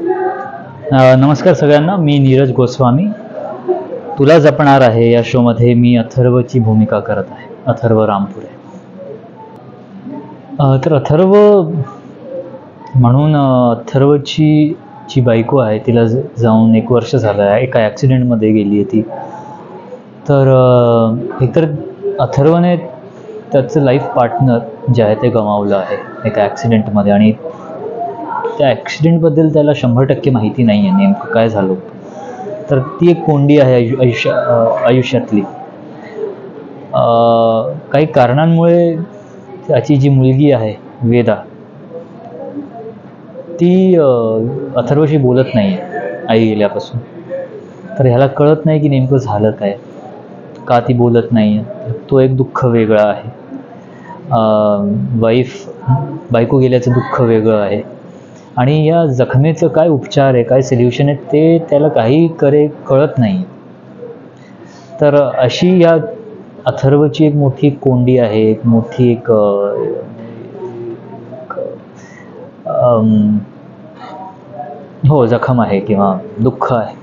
नमस्कार सगळ्यांना, मी नीरज गोस्वामी. तुला जपणार आहे या शोमध्ये मी अथर्वची भूमिका करत आहे, अथर्व रामपुरे. तर अथर्व म्हणून अथर्वची जी बायको आहे तिला जाऊन 1 वर्ष झालं आहे. एका ॲक्सिडेंटमध्ये गेली आहे ती. तर एकतर अथर्वने त्याचं लाईफ पार्टनर जे आहे ते गमावलं आहे एका ॲक्सिडेंटमध्ये, आणि त्या ॲक्सिडेंटबद्दल त्याला 100% माहिती नाही आहे नेमकं काय झालं. तर ती एक कोंडी आहे आयुष्यातली. काही कारणांमुळे त्याची जी मुलगी आहे वेदा, ती अथर्वशी बोलत नाही आहे आई गेल्यापासून. तर ह्याला कळत नाही की नेमकं झालं काय, का ती बोलत नाही आहे. तो एक दुःख वेगळा आहे. बायको गेल्याचं दुःख वेगळं आहे. आणि या जखमेचं काय उपचार आहे, काय सोल्युशन आहे, ते त्याला काही कळत नाही. तर अशी या अथर्वची एक मोठी कोंडी आहे, एक मोठी जखम आहे किंवा दुःख आहे.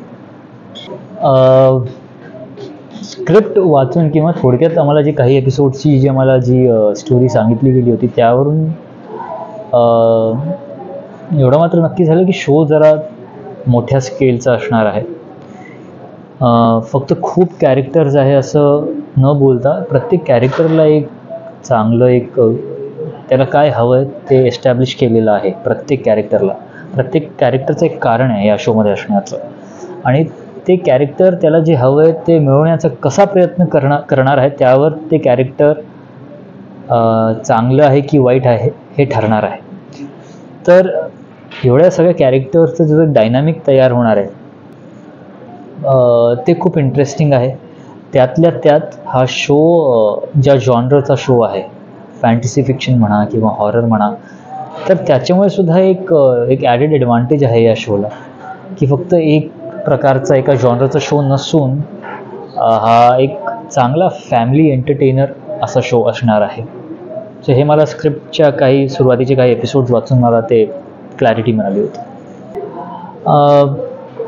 स्क्रिप्ट वाचून किंवा थोडक्यात आम्हाला जी काही एपिसोडची जी आम्हाला जी स्टोरी सांगितली गेली होती त्यावरून एवढं मात्र नक्की झालं की शो जरा मोठ्या स्केलचा असणार आहे. फक्त खूप कॅरेक्टर्स आहे असं न बोलता प्रत्येक कॅरेक्टरला एक चांगलं त्याला काय हवं आहे ते एस्टॅब्लिश केलेलं आहे. प्रत्येक कॅरेक्टरचं एक कारण आहे या शोमध्ये असण्याचं, आणि ते कॅरेक्टर त्याला जे हवं आहे ते मिळवण्याचा कसा प्रयत्न करणार आहे त्यावर ते कॅरेक्टर चांगलं आहे की वाईट आहे हे ठरणार आहे. तर एवढ्या सगळ्या कॅरेक्टर्सचं जो डायनामिक तयार होणार आहे ते खूप इंटरेस्टिंग आहे. त्यातल्या त्यात हा शो ज्या जॉनरचा शो आहे, फॅन्टसी फिक्शन म्हणा किंवा हॉरर म्हणा, तर त्याच्यामुळे सुद्धा एक ॲडेड ॲडव्हान्टेज आहे या शोला, की फक्त एक प्रकारचा एका जॉनरचा शो नसून हा एक चांगला फॅमिली एंटरटेनर असा शो असणार आहे. सो हे मला स्क्रिप्टच्या सुरुवातीचे काही एपिसोड्स वाचून मला ते क्लॅरिटी मिळाली होती.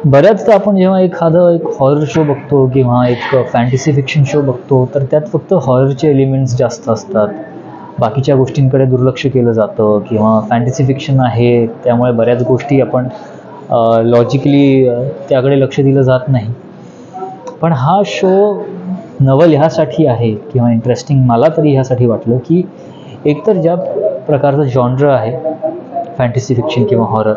बऱ्याचदा आपण जेव्हा एक हॉरर शो बघतो किंवा एक फॅन्टसी फिक्शन शो बघतो तर त्यात फक्त हॉररचे एलिमेंट्स जास्त असतात, बाकीच्या गोष्टींकडे दुर्लक्ष केलं जातं. किंवा फॅन्टसी फिक्शन आहे त्यामुळे बऱ्याच गोष्टी आपण लॉजिकली त्याकडे लक्ष दिलं जात नाही. पण हा शो नवल ह्यासाठी आहे किंवा इंटरेस्टिंग मला तरी ह्यासाठी वाटलं की एकतर ज्या प्रकारचा जॉनर आहे फॅन्टसी फिक्शन किंवा हॉरर,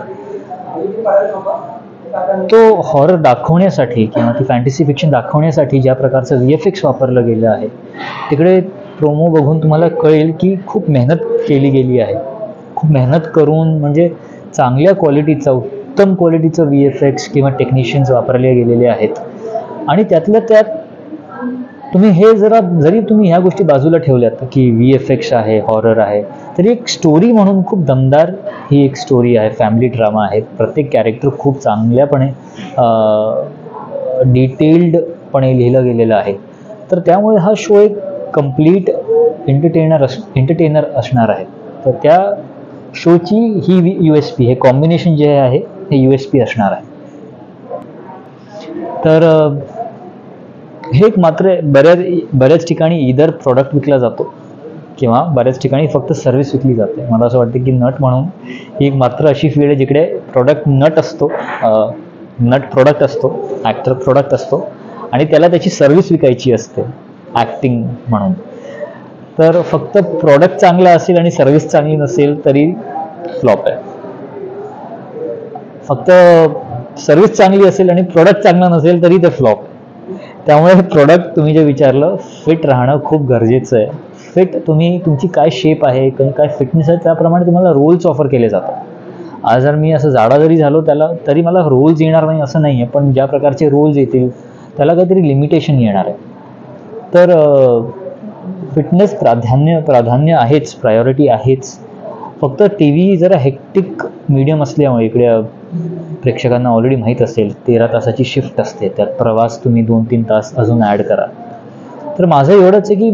तो हॉरर दाखवण्यासाठी किंवा ती फॅन्टसी फिक्शन दाखवण्यासाठी ज्या प्रकारचं VFX वापरलं गेलं आहे, तिकडे प्रोमो बघून तुम्हाला कळेल की खूप मेहनत केली गेली आहे. खूप मेहनत करून म्हणजे चांगल्या क्वालिटीचा, उत्तम क्वालिटीचं VFX किंवा टेक्निशियन्स वापरले गेलेले आहेत. आणि त्यातल्या त्यात तुम्ही जरी तुम्ही ह्या गोष्टी बाजूला ठेवल्यात की VFX आहे, हॉरर आहे, तरी एक स्टोरी म्हणून खूप दमदार ही एक स्टोरी आहे. फॅमिली ड्रामा आहे. प्रत्येक कॅरेक्टर खूप चांगल्यापणे डिटेल्डपणे लिहिलं गेलेलं आहे. तर त्यामुळे हा शो एक कम्प्लीट एंटरटेनर असणार आहे. तर त्या शोची ही USP, हे कॉम्बिनेशन जे आहे हे USP असणार आहे. तर हे एक मात्र बऱ्याच ठिकाणी इधर प्रोडक्ट विकला जातो किंवा बऱ्याच ठिकाणी फक्त सर्व्हिस विकली जाते. मला असं वाटतं की नट म्हणून ही एक मात्र अशी फील्ड आहे जिकडे नट प्रोडक्ट असतो, ॲक्टर प्रोडक्ट असतो, आणि त्याला त्याची सर्व्हिस विकायची असते ॲक्टिंग म्हणून. तर फक्त प्रोडक्ट चांगला असेल आणि सर्व्हिस चांगली नसेल तरी फ्लॉप आहे. फक्त सर्व्हिस चांगली असेल आणि प्रोडक्ट चांगला नसेल तरी ते फ्लॉप. त्यामुळे हे प्रोडक्ट तुम्ही जे विचारलं, फिट राहणं खूप गरजेचं आहे. तुमची काय शेप आहे, काय फिटनेस आहे त्याप्रमाणे तुम्हाला रोल्स ऑफर केले जातात. आज जर मी असं जाडा जरी झालो तरी मला रोल्स येणार नाही असं नाही आहे, पण ज्या प्रकारचे रोल्स येतील त्याला काहीतरी लिमिटेशन येणार आहे. तर फिटनेस प्राधान्य आहेच, प्रायोरिटी आहेच. फक्त TV जरा हेक्टिक मीडियम असल्यामुळे इकडे प्रेक्षकांना ऑलरेडी माहीत असेल 13 तासाची शिफ्ट असते, त्यात प्रवास तुम्ही 2-3 तास अजून ॲड करा. तर माझं एवढंच आहे की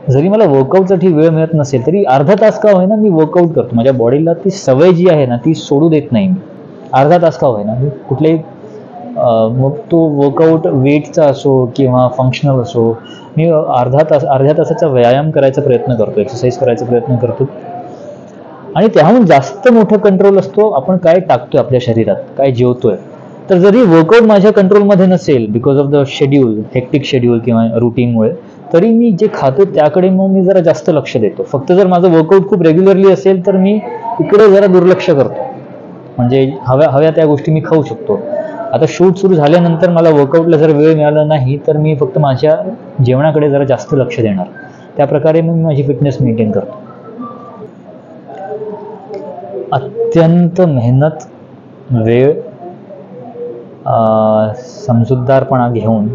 जरी मला वर्कआउटसाठी वेळ मिळत नसेल तरी अर्धा तास का होईना मी वर्कआउट करतो. माझ्या बॉडीला ती सवय जी आहे ना ती सोडू देत नाही मी. अर्धा तास का होईना मी कुठलेही मग तो वर्कआउट वेटचा असो किंवा फंक्शनल असो, मी अर्ध्या तासाचा व्यायाम करायचा प्रयत्न करतो, एक्सरसाइज करायचा प्रयत्न करतो. आणि त्याहून जास्त मोठं कंट्रोल असतो आपण काय टाकतोय आपल्या शरीरात, काय जेवतोय. तर जरी वर्कआउट माझ्या कंट्रोलमध्ये नसेल because of the schedule, hectic schedule किंवा रुटीनमुळे, तरी मी जे खातो त्याकडे मग मी जरा जास्त लक्ष देतो. फक्त जर माझं वर्कआउट खूप रेग्युलरली असेल तर मी इकडे जरा दुर्लक्ष करतो, म्हणजे हव्या त्या गोष्टी मी खाऊ शकतो. आता शूट सुरू झाल्यानंतर मला वर्कआउटला जर वेळ मिळाला नाही तर मी फक्त माझ्या जेवणाकडे जरा जास्त लक्ष देणार. त्या प्रकारे मी माझी फिटनेस मेंटेन करतो. अत्यंत मेहनत, वेळ, समजूतदारपणा घेऊन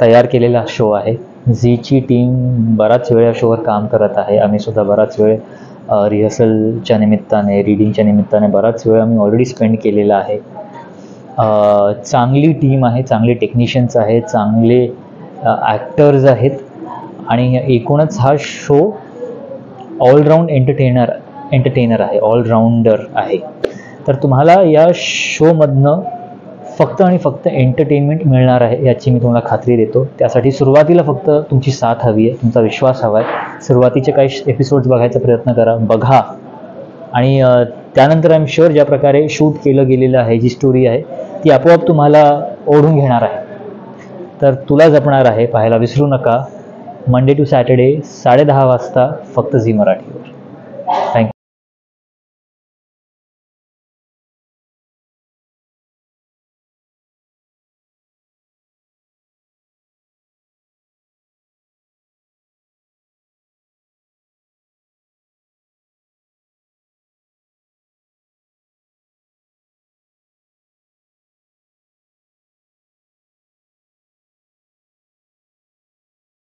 तयार केलेला शो आहे. झीची टीम बराच वेळ या शोवर काम करत आहे. आम्ही सुद्धा बराच वेळ रिहर्सलच्या निमित्ताने, रिडिंगच्या निमित्ताने बराच वेळ आम्ही ऑलरेडी स्पेंड केलेला आहे. चांगली टीम आहे, चांगले टेक्निशियन्स आहेत, चांगले ॲक्टर्स आहेत आणि एकूणच हा शो ऑलराऊंड एंटरटेनर आहे, ऑलराऊंडर आहे. तर तुम्हाला या शोमधनं फक्त आणि फक्त एंटरटेनमेंट मिळणार आहे याची मी तुम्हाला खात्री देतो. त्यासाठी सुरुवातीला फक्त तुमची साथ हवी आहे, तुमचा विश्वास हवा आहे. सुरुवातीचे काही एपिसोड्स बघायचा प्रयत्न करा, बघा आणि त्यानंतर आय एम शुअर ज्या प्रकारे शूट केलं गेलेलं आहे, जी स्टोरी आहे ती आपोआप तुम्हाला ओढून घेणार आहे. तर तुला जपणार आहे पाहायला विसरू नका. मंडे टू सॅटर्डे 10:30 वाजता फक्त झी मराठी.